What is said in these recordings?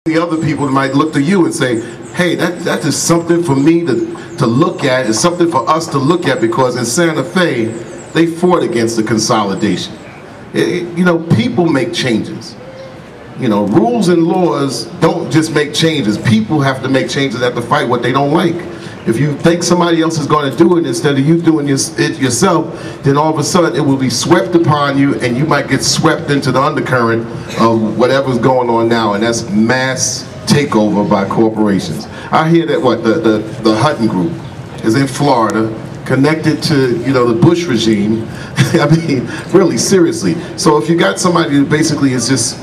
The other people might look to you and say, hey, that is something for me to look at. It's something for us to look at, because in Santa Fe, they fought against the consolidation. You know, people make changes. You know, rules and laws don't just make changes. People have to make changes, have to fight what they don't like. If you think somebody else is going to do it instead of you doing it yourself, then all of a sudden it will be swept upon you, and you might get swept into the undercurrent of whatever's going on now, and that's mass takeover by corporations. I hear that the Hutton Group is in Florida, connected to, you know, the Bush regime. I mean, really, seriously. So if you got somebody who basically is just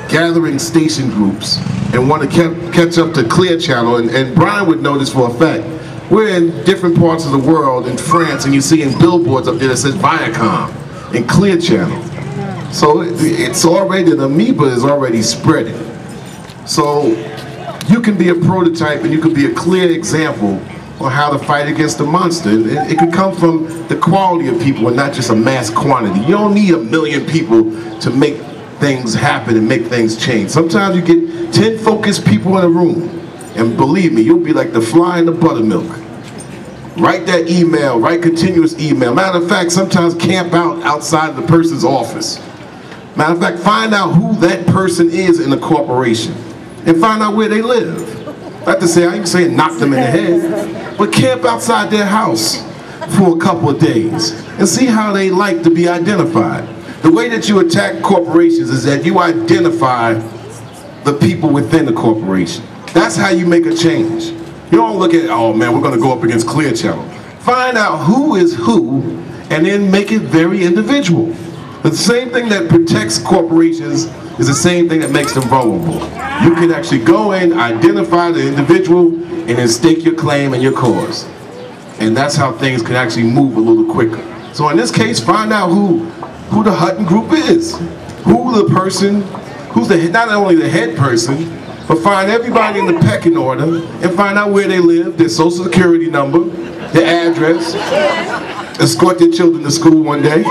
gathering station groups and want to catch up to Clear Channel, and Brian would know this for a fact. We're in different parts of the world, in France, and you're seeing billboards up there that says Viacom and Clear Channel. So it's already, the amoeba is already spreading. So you can be a prototype, and you can be a clear example on how to fight against the monster. It could come from the quality of people and not just a mass quantity. You don't need 1 million people to make things happen and make things change. Sometimes you get 10 focused people in a room, and believe me, you'll be like the fly in the buttermilk. Write that email, write continuous email. Matter of fact, sometimes camp out outside of the person's office. Matter of fact, find out who that person is in the corporation and find out where they live. Not to say, I ain't saying knock them in the head, but camp outside their house for a couple of days and see how they like to be identified. The way that you attack corporations is that you identify the people within the corporation. That's how you make a change. You don't look at, oh man, we're going to go up against Clear Channel. Find out who is who, and then make it very individual. The same thing that protects corporations is the same thing that makes them vulnerable. You can actually go in, identify the individual, and then stake your claim and your cause. And that's how things can actually move a little quicker. So in this case, find out who the Hutton Group is, who the person, who's not only the head person, but find everybody in the pecking order and find out where they live, their social security number, their address, escort their children to school one day.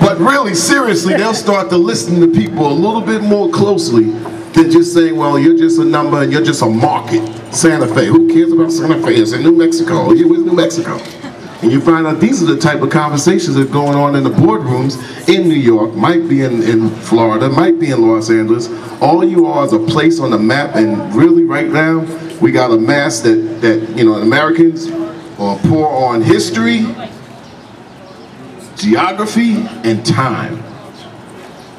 But really, seriously, they'll start to listen to people a little bit more closely than just saying, well, you're just a number and you're just a market. Santa Fe, who cares about Santa Fe? It's in New Mexico. Where's New Mexico? And you find out these are the type of conversations that are going on in the boardrooms in New York, might be in Florida, might be in Los Angeles. All you are is a place on the map, and really right now, we got a mass that you know, Americans are poor on history, geography, and time.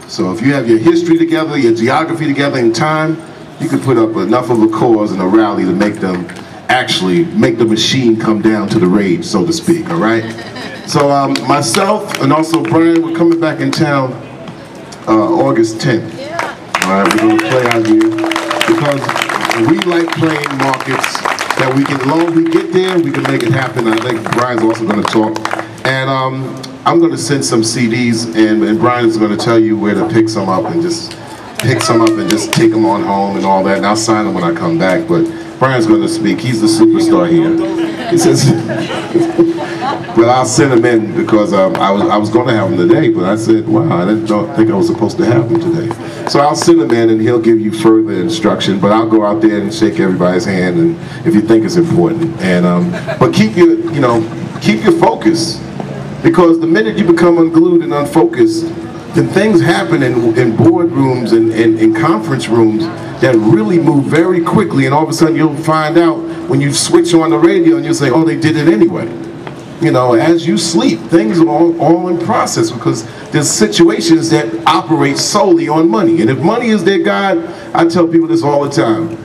So if you have your history together, your geography together, and time, you can put up enough of a cause and a rally to make them actually make the machine come down to the rage, so to speak, all right? So myself and also Brian, we're coming back in town August 10th. All right, we're gonna play out here because we like playing markets that we can, as long as we get there, we can make it happen. I think Brian's also gonna talk. And I'm gonna send some CDs, and Brian's gonna tell you where to pick some up and just pick some up and just take them on home and all that, and I'll sign them when I come back. But Brian's going to speak. He's the superstar here. He says, but I'll send him in because I was going to have him today, but I said, wow, I don't think I was supposed to have him today. So I'll send him in, and he'll give you further instruction. But I'll go out there and shake everybody's hand, and if you think it's important. And but keep your focus, because the minute you become unglued and unfocused, then things happen in boardrooms and in conference rooms that really move very quickly, and all of a sudden you'll find out when you switch on the radio and you'll say, oh, they did it anyway. You know, as you sleep, things are all in process, because there's situations that operate solely on money. And if money is their God, I tell people this all the time.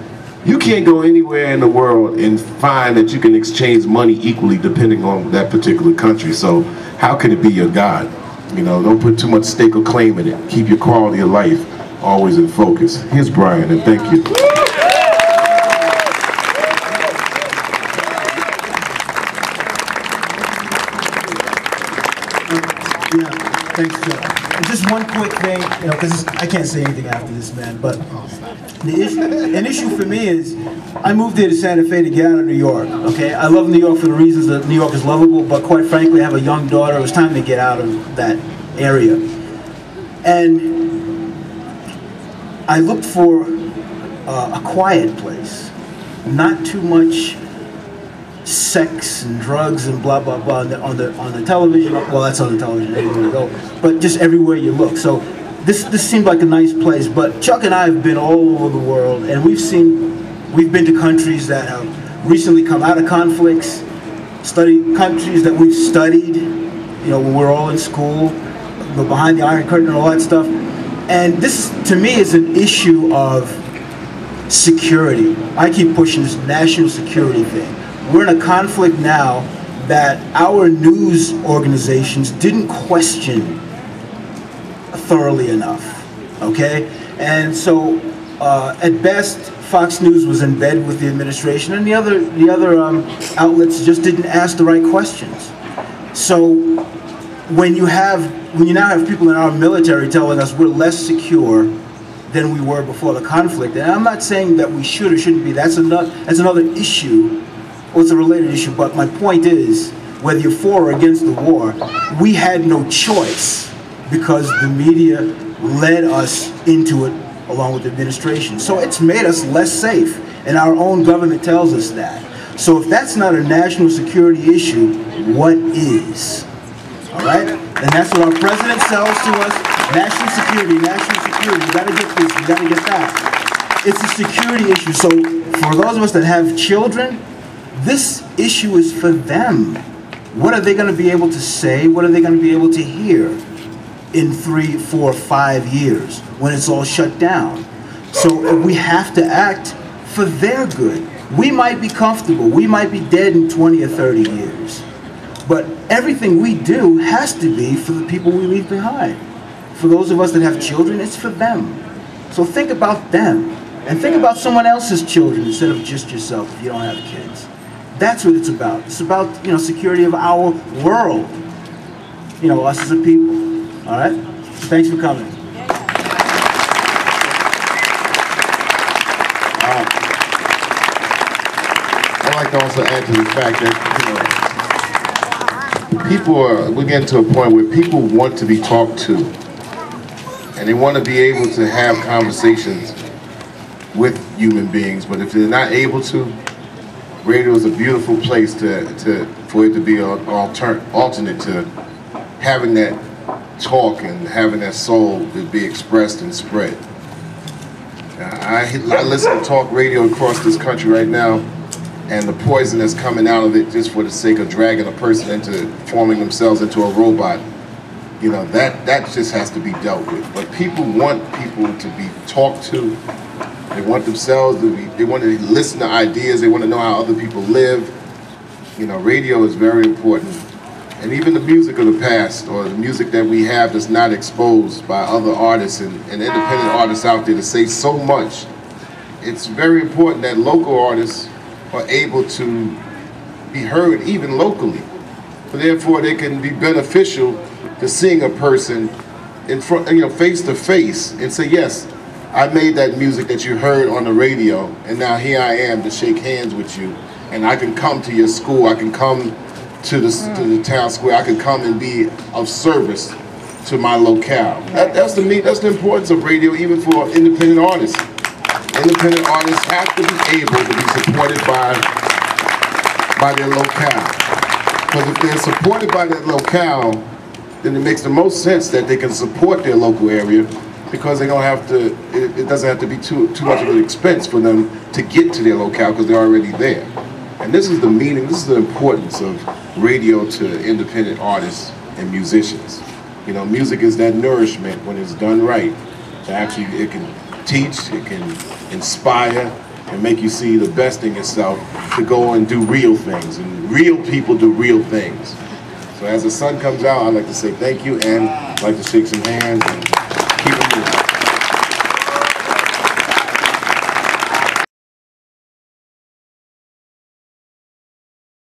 You can't go anywhere in the world and find that you can exchange money equally depending on that particular country. So how can it be your God? You know, don't put too much stake or claim in it. Keep your quality of life always in focus. Here's Brian, and thank you. Yeah, thanks, Joe. Just one quick thing, you know, because I can't say anything after this, man, but an issue for me is, I moved here to Santa Fe to get out of New York, okay? I love New York for the reasons that New York is lovable, but quite frankly, I have a young daughter. It was time to get out of that area. And I looked for a quiet place, not too much sex and drugs and blah blah blah on the television. Well, that's on the television anywhere you go, but just everywhere you look. So this seemed like a nice place. But Chuck and I have been all over the world, and we've been to countries that have recently come out of conflicts, studied countries that we've studied, you know, when we're all in school, behind the Iron Curtain and all that stuff. And this, to me, is an issue of security. I keep pushing this national security thing. We're in a conflict now that our news organizations didn't question thoroughly enough, okay? And so, at best, Fox News was in bed with the administration, and the other outlets just didn't ask the right questions. So, when you now have people in our military telling us we're less secure than we were before the conflict, and I'm not saying that we should or shouldn't be. That's another issue. Well, it's a related issue, but my point is, whether you're for or against the war, we had no choice because the media led us into it along with the administration. So it's made us less safe, and our own government tells us that. So if that's not a national security issue, what is? All right? And that's what our president sells to us. National security, you gotta get this, you gotta get that. It's a security issue. So for those of us that have children, this issue is for them. What are they gonna be able to say? What are they gonna be able to hear in 3, 4, 5 years when it's all shut down? So we have to act for their good. We might be comfortable, we might be dead in 20 or 30 years, but everything we do has to be for the people we leave behind. For those of us that have children, it's for them. So think about them, and think about someone else's children instead of just yourself if you don't have kids. That's what it's about. It's about, you know, security of our world. You know, us as a people. All right? Thanks for coming. I'd like to also add to the fact that, you know, we're getting to a point where people want to be talked to, and they want to be able to have conversations with human beings, but if they're not able to, radio is a beautiful place for it to be an alternate to having that talk and having that soul to be expressed and spread. I listen to talk radio across this country right now, and the poison that's coming out of it just for the sake of dragging a person into forming themselves into a robot, you know, that just has to be dealt with. But people want people to be talked to. They want themselves to be, they want to listen to ideas, they want to know how other people live. You know, radio is very important. And even the music of the past, or the music that we have that's not exposed by other artists and independent artists out there to say so much, it's very important that local artists are able to be heard even locally. So therefore they can be beneficial to seeing a person in front, you know, face to face, and say, yes, I made that music that you heard on the radio, and now here I am to shake hands with you, and I can come to your school, I can come to the town square, I can come and be of service to my locale. That's the importance of radio, even for independent artists. Independent artists have to be able to be supported by their locale. Because if they're supported by their locale, then it makes the most sense that they can support their local area, because they don't have to, it doesn't have to be too much of an expense for them to get to their locale because they're already there. And this is the meaning, this is the importance of radio to independent artists and musicians. You know, music is that nourishment when it's done right. Actually, it can teach, it can inspire, and make you see the best in yourself to go and do real things. And real people do real things. So as the sun comes out, I'd like to say thank you, and I'd like to shake some hands.